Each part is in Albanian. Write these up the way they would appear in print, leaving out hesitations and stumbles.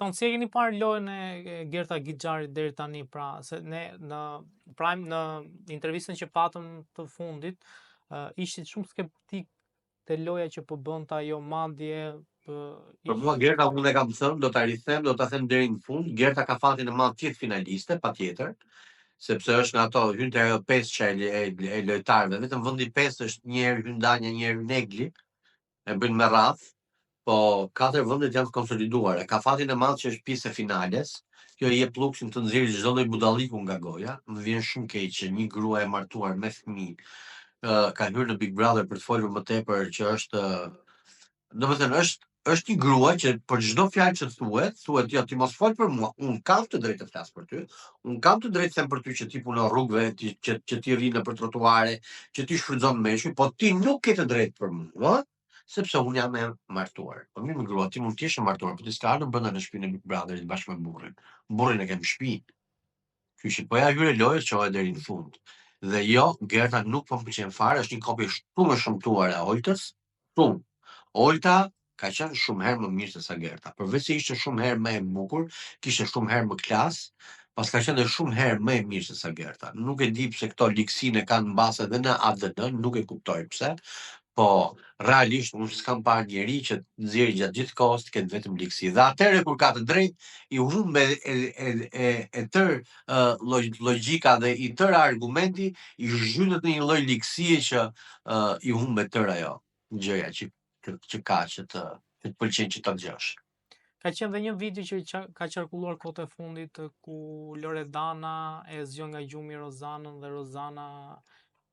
Tonë, si e keni parë lojën e Gerta Gixharit deri tani, pra, se ne në intervistën që patëm të fundit, ishit shumë skeptik te loja që po bënte ajo, madje Për mua Gerta unë e kam thënë, do ta rikthem, do ta them deri në fund. Gerta ka fatin e madh tjetë finaliste, patjetër, sepse është nga ato hyn te ajo 5 që e lojtarëve, vetëm vendi 5 është një herë Hyndania, një herë Negli, e bëjnë me radhë, po 4 vendet janë të konsoliduara. Ka fatin e madh që është pjesë e finales. Kjo i jep luksin të nxjerrë çdo lloj budalliku nga goja. Më vjen shumë keq që një grua e martuar me fëmijë ka hyrë në Big Brother për të folur më tepër që është, domethënë është një grua që për çdo fjalë që thuhet, jo ti mos fol për mua, un kam të drejtë të flas për ty, un kam të drejtë të them për ty që ti punon rrugëve, që ti rri nëpër trotuare, që ti shfrytëzon meshkuj, po ti nuk ke të drejtë për mua, sepse un jam e martuar. Po mirë, grua, ti mund të jesh e martuar, po ti s'ka ardhur brenda në shtëpinë e Big Brotherit bashkë me burrin. Burrin e ke në shtëpi. Kështu që po ja hyre lojës çohet deri në fund. Dhe jo, Gerta nuk po më pëlqen fare, është një kopje shumë e shëmtuar e Oltës, shumë. Olta ka qenë shumë herë më mirë se sa Gerta. Përveç se ishte shumë herë më e bukur, kishte shumë herë më klas, pas ka qenë edhe shumë herë më e mirë se sa Gerta. Nuk e di pse këto liksinë kanë mbas edhe në ADN, nuk e kuptoj pse. Po, realisht unë s'kam parë njeri që të nxjerrë gjatë gjithë kohës të ketë vetëm liksi. Dhe atëherë kur ka të drejtë, i humbe e tërë logjika dhe i tërë argumenti, i zhytet në një lloj liksie që i humbe tërë ajo gjëja që ka që të pëlqen që ta dëgjosh. Ka qenë dhe një video që ka qarkulluar kohët e fundit ku Loredana e zgjon nga gjumi Rozanën dhe Rozana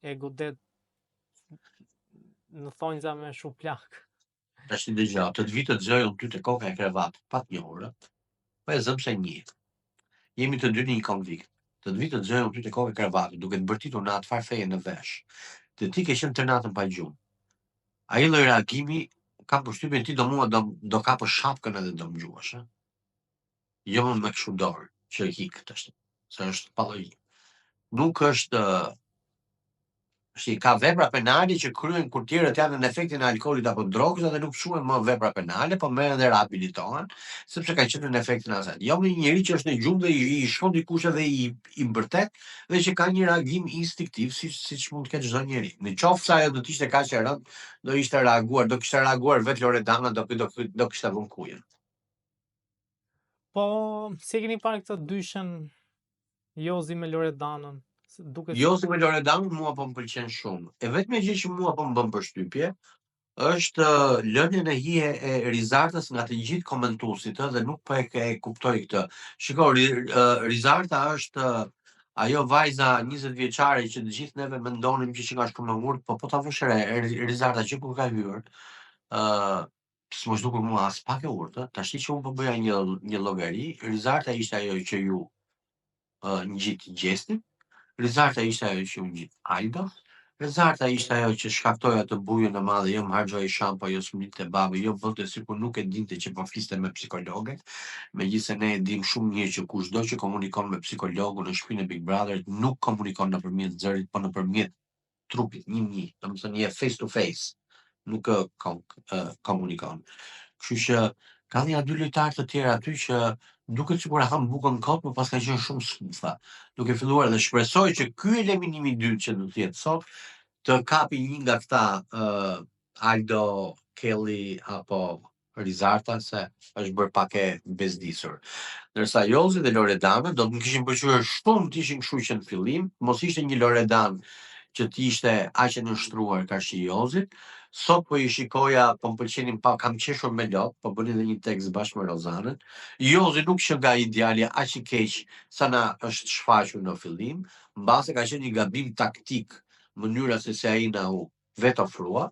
e godet në thonjza me shuplak. Tash dëgjoj, të vitë të zëjën ty te koka e krevat, pa të njohur. Po e zëm se një. Jemi të dy një konvikt. Të vitë të zëjën ty te koka e krevat, duke të bërtitur në atë farfeje në vesh. Të ti ke qenë të natën pa gjumë. Ai lloj reagimi kam përshtypjen ti do kapësh shapkën edhe do më gjuash, ë. Jo më me kështu dorë që hik tash. Se është pa logjik. Nuk është ka vepra penale që kryen kur tjerët janë në efektin e alkoolit apo drogës dhe nuk quhen më vepra penale, po merren dhe rehabilitohen, sepse kanë qenë në efektin e asaj. Jo një njeri që është në gjumë dhe i shkon dikush edhe i mbërtet dhe që ka një reagim instinktiv siç mund të ketë çdo njeri. Në qoftë se ajo do të ishte kaq e rëndë, do kishte reaguar vetë Loredana, do kishte vënë kujën. Po, si e keni parë këtë dyshën Jozi me Loredanën? Jozi me Loredanën mua po më pëlqen shumë. E vetmja gjë që mua po më bën përshtypje është lënien e hije e Rizartës nga të gjithë komentuesit dhe nuk po e kuptoj këtë. Shiko, Rizarta është ajo vajza 20 vjeçare që të gjithë neve mendonim që nga shumë e ngurtë, po ta vësh re, Rizarta që kur ka hyrë, s'më dukur mua as pak e urtë. Tash që unë po bëja një llogari, Rizarta ishte ajo që ju ngjit gjestin. Rizarta ishte ajo që u ngjit Alba. Rizarta ishte ajo që shkaktoi atë bujën e madhe, jo më harxhoi shampo, jo sminte babë, jo bënte sikur nuk e dinte që po fliste me psikologe. Megjithëse ne e dim shumë mirë që kushdo që komunikon me psikologun në shtëpinë e Big Brotherit nuk komunikon nëpërmjet zërit, po nëpërmjet trupit, një, domethënë je face to face, nuk komunikon. Kështu që ka një dy lojtarë të tjerë aty që duket sikur e han bukën kot, por pas ka qenë shumë skufa. Duke filluar dhe shpresoj që ky eliminimi i dytë që do të jetë sot të kapi një nga këta Aldo, Kelly apo Rizarta, se është bërë pak e bezdisur. Ndërsa Jozi dhe Loredana do të më kishin pëlqyer shumë të ishin kështu që në fillim, mos ishte një Loredan që t'ishte aq e nështruar kaq i Jozit. Sot po i shikoja, po më pëlqenin pa, kam qeshur me lot, po bëni edhe një tekst bashkë me Rozanën. Jozi nuk që nga ideali aq i keq sa na është shfaqur në fillim, mbase ka qenë një gabim taktik mënyra se si ai na u vetë ofrua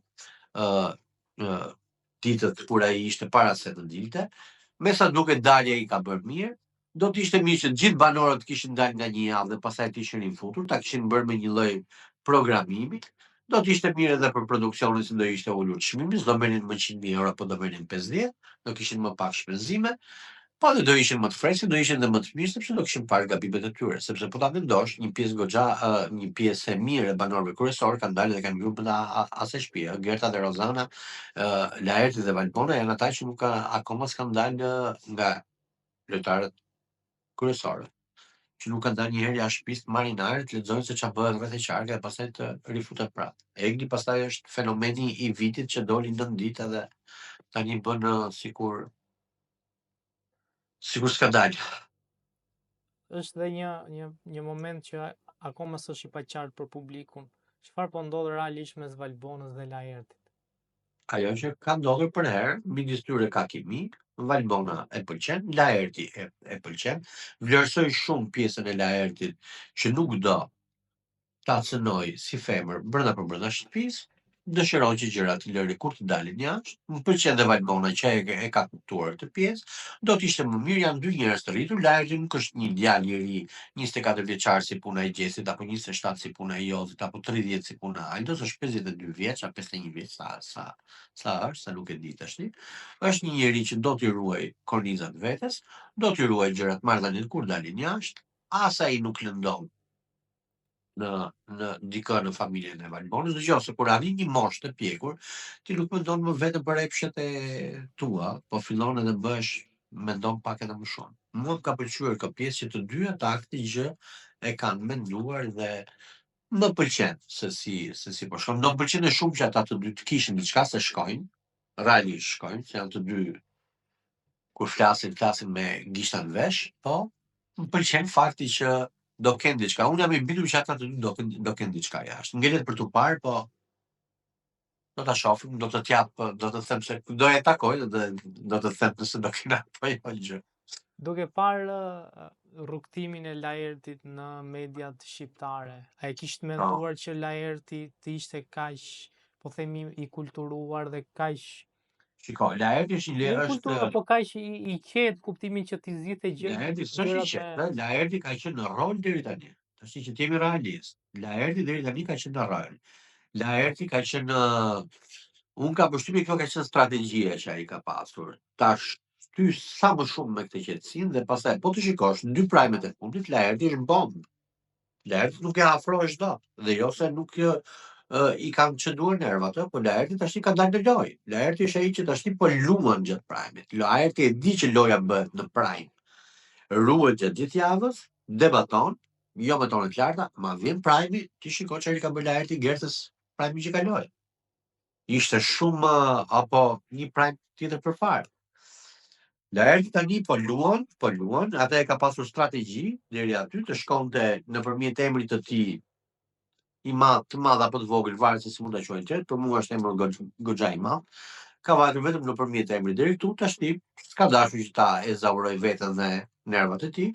ditët kur ai ishte para se të dilte. Me sa duket dalja i ka bërë mirë. Do të ishte mirë që të gjithë banorët kishin dalë nga një javë dhe pastaj të ishin rifutur, ta kishin bërë me një lloj programimi. Do të ishte mirë edhe për produksionin se do ishte ulur çmimi, s'do merrnin më 100.000 euro, po do merrnin 50, do kishin më pak shpenzime, po dhe do ishin më të freskët, do ishin dhe më të mirë sepse do kishin parë gabimet e tyre, sepse po ta mendosh, një pjesë e mirë e banorëve kryesorë kanë dalë dhe kanë hyrë brenda asaj shtëpie. Gerta dhe Rozana, Laerti dhe Valpona janë ata që nuk akoma s'kan dalë nga lojtarët kryesorë, që nuk kanë dalë njëherë jashtë shtëpisë të marrin ajër, të lexojnë se çfarë bëhet rreth e qarke dhe pastaj të rifuten prapë. Egli pastaj është fenomeni i vitit që doli 9 ditë edhe tani bën sikur s'ka dalë. Është dhe një moment që akoma s'është i paqartë për publikun. Çfarë po ndodh realisht mes Valbonës dhe Laertit? Ajo që ka ndodhur për herë, midis tyre ka kimi, Valbona e pëlqen, Laerti e pëlqen, vlerësoj shumë pjesën e Laertit që nuk do ta cënoj si femër brenda shtëpisë, dëshiron që gjërat i lëri kur të dalin jashtë. Më pëlqen dhe Valbona që e ka kuptuar këtë pjesë. Do të ishte më mirë, janë dy njerëz të rritur. Laerti nuk është një djalë i ri, 24 vjeçar si puna e Gjesit, apo 27 si puna e Jozit, apo 30 si puna e Aldos, është 52 vjeç, apo 51 vjeç, sa është, sa nuk e di tash. Është një njerëz që do t'i ruaj kornizat vetes, do t'i ruaj gjërat marrëdhëniet kur dalin jashtë, as ai nuk lëndon në dikë në familjen e Valbonës, dëgjoj se kur arrin një moshë të pjekur, ti nuk mendon më vetëm për epshet e tua, po fillon edhe mendon pak edhe më shumë. Mua më ka pëlqyer kjo pjesë që të dyja këtë gjë e kanë menduar dhe më pëlqen se si po shkon. Do më pëlqente shumë që ata të dy të kishin diçka se shkojnë, realisht shkojnë, se janë të dy kur flasin me gishta në vesh, po më pëlqen fakti që do kenë diçka. Unë jam i bindur që ata të dy do kenë diçka jashtë. Ngelet për tu parë, po do ta shohim, do të them se do e takoj dhe do të them nëse do kenë apo jo gjë. Duke parë rrugtimin e Laertit në mediat shqiptare, a e kishte menduar që Laerti të ishte kaq, po themi, i kulturuar dhe kaq Shiko, Laerti është një kultura, po kaq i qetë kuptimin që ti zgjidhte Laerti s'është i qetë, Laerti ka qenë në rol deri tani. Tash që të jemi realist, Laerti deri tani ka qenë në rol. Laerti ka qenë unë kam përshtypjen kjo ka qenë strategjia që ai ka pasur. Tash ty sa më shumë me këtë qetësinë dhe pastaj po të shikosh në dy primet e fundit Laerti është bombë. Laerti nuk e afrohesh dot. Dhe jo se nuk i kanë çduar nervat, po Laerti tash ka dalë në lojë. Laerti është ai që tash po luan gjatë primit. Laerti e di që loja bëhet në prime. Ruhet gjatë gjithë javës, debaton, jo me tone të larta, ma vjen prime, ti shiko çfarë ka bërë Laerti Gertës prime që kaloi. Ishte shumë apo një prime tjetër përpara. Laerti tani po luan, ata e ka pasur strategji deri aty të shkonte nëpërmjet emrit të tij i madh, të madh apo të vogël, varet se si mund ta quajnë tjetër, për mua është emër goxha i madh. Ka vajtur vetëm nëpërmjet emrit deri këtu, tash s'ka dashur që ta ezauroj veten dhe nervat e tij.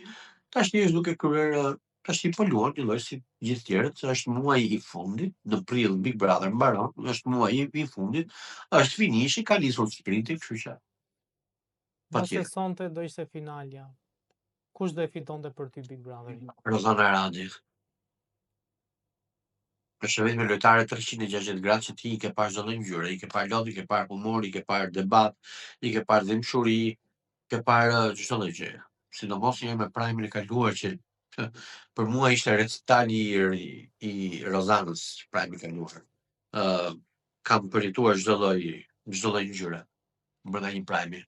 Tash është duke kryer tash po luan një lloj si gjithë tjerët, është muaji i fundit, në prill Big Brother mbaron, është muaji i fundit, është finishi, ka nisur sprinti, kështu që Nëse sonte do ishte finalja, kush do e fitonte për ty Big Brotherin? Rozana Radi. Është vetëm lojtare 360 gradë që ti i ke parë çdo lloj ngjyre, i ke parë lodh, i ke parë humor, i ke parë debat, i ke parë dhimbshuri, ke parë çdo lloj gjëje. Sidomos një me Prime e kaluar që për mua ishte recitali i Rozanës Prime e kaluar. Kam përjetuar çdo lloj ngjyre brenda një Prime.